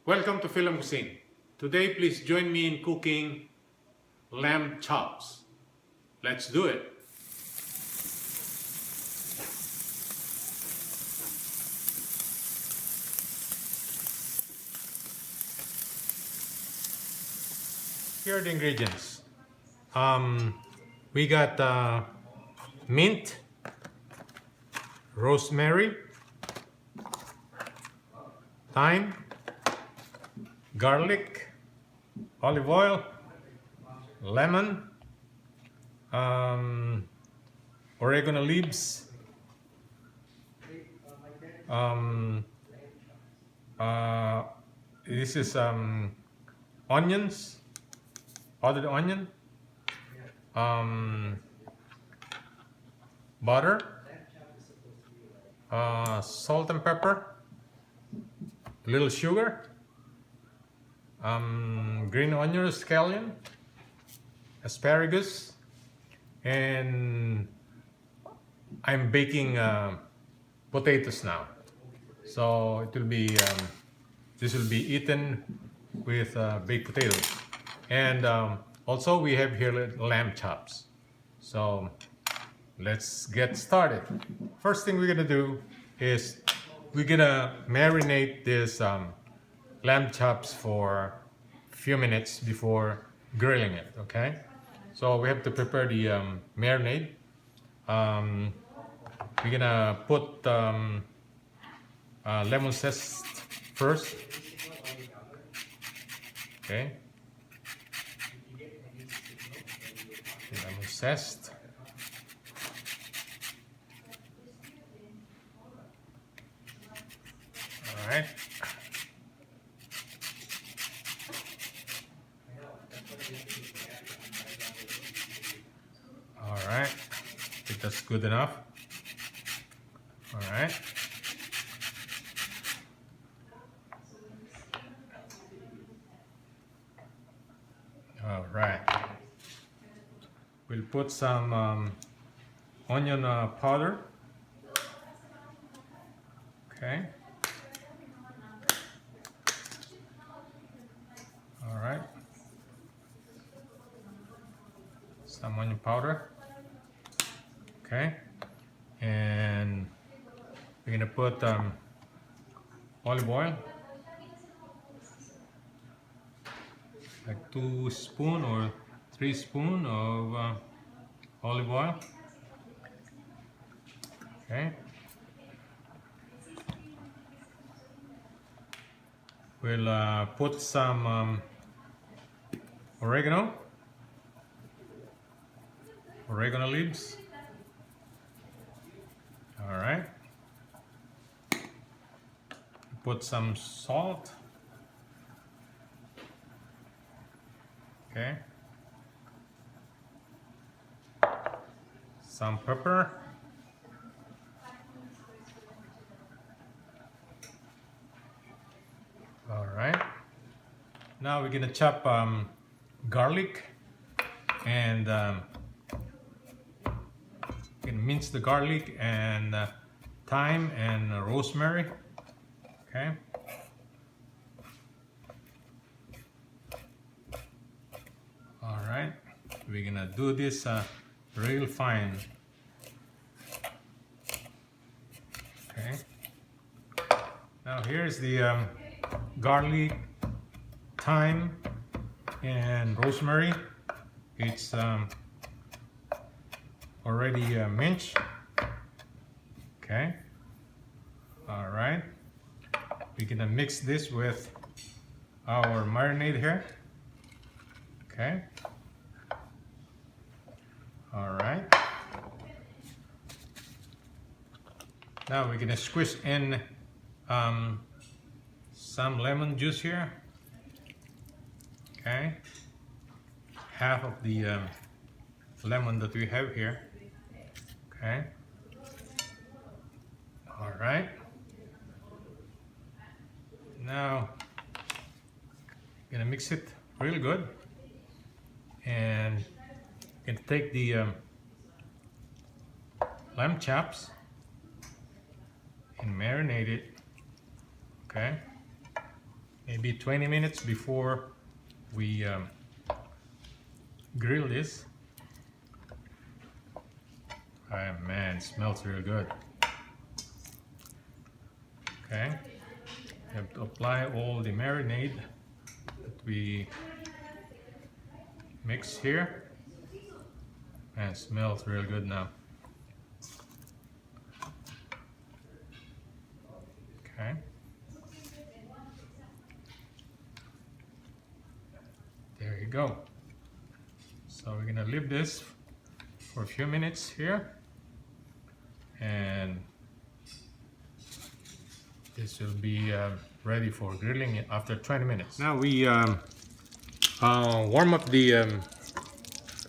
Welcome to FILAM Cuisine. Today, please join me in cooking lamb chops. Let's do it. Here are the ingredients. We got mint, rosemary, thyme, garlic, olive oil, lemon, oregano leaves, this is onions, powdered onion, butter, salt and pepper, a little sugar, green onion, scallion, asparagus, and I'm baking potatoes now. So it will be this will be eaten with baked potatoes, and also we have here lamb chops. So let's get started. First thing we're gonna do is we're gonna marinate this lamb chops for a few minutes before grilling it. Okay, so we have to prepare the marinade. We're gonna put lemon zest first. Okay, lemon zest. All right. All right. I think that's good enough. All right. All right. We'll put some onion powder. Okay. All right. Some onion powder. Okay. And we're gonna put olive oil, like 2 spoons or 3 spoons of olive oil. Okay. We'll put some oregano leaves. All right. Put some salt. Okay. Some pepper. All right. Now we're gonna chop garlic and you can mince the garlic and thyme and rosemary. Okay. All right. We're gonna do this real fine. Okay. Now here's the garlic, thyme, and rosemary. It's already minced. Okay. All right. We're gonna mix this with our marinade here. Okay. All right. Now we're gonna squeeze in some lemon juice here. Okay. Half of the lemon that we have here. Okay. All right. Now, gonna mix it really good, and you can take the lamb chops and marinate it. Okay. Maybe be 20 minutes before we grill this. Oh man, it smells real good. Okay, you have to apply all the marinade that we mix here, and it smells real good now. Okay, there you go. So we're gonna leave this for a few minutes here, and this will be ready for grilling after 20 minutes. Now we warm up the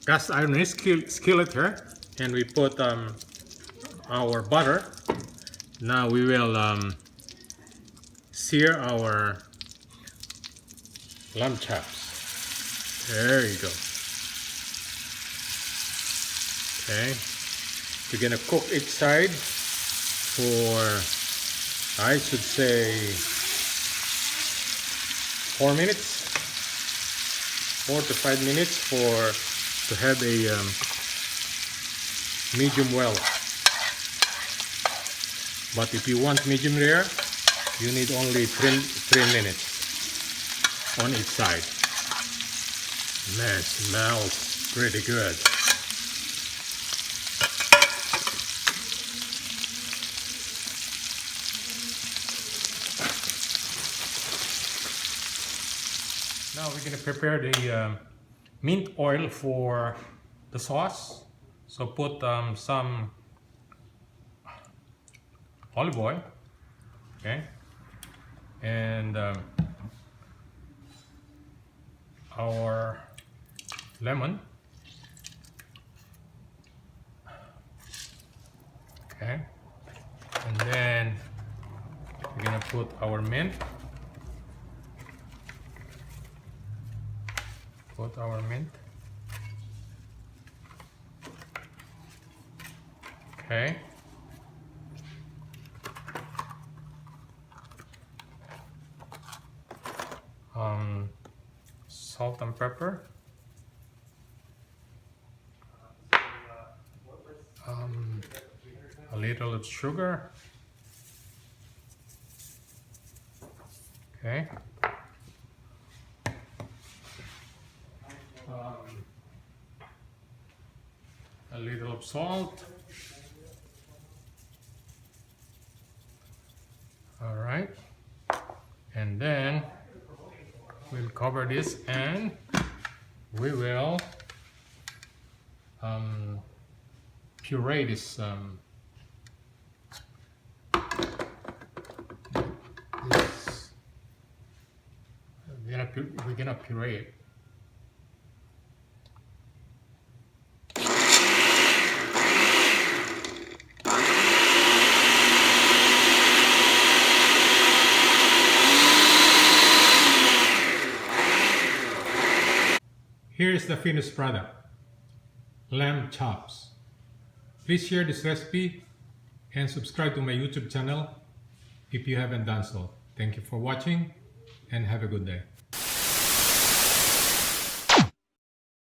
cast iron skillet here, and we put our butter. Now we will sear our lamb chops. There you go. Okay, we're gonna cook each side for, I should say, 4 minutes, 4 to 5 minutes to have a medium well. But if you want medium rare, you need only 3 minutes on each side. Man, it smells pretty good. Now we're going to prepare the mint oil for the sauce. So put some olive oil, okay, and our lemon, okay, and then we're going to put our mint. Put our mint. Okay. Salt and pepper. A little of sugar. Okay. A little of salt. All right, and then we'll cover this, and we will puree this we're gonna puree it. Here is the finished product, lamb chops. Please share this recipe and subscribe to my YouTube channel if you haven't done so. Thank you for watching and have a good day.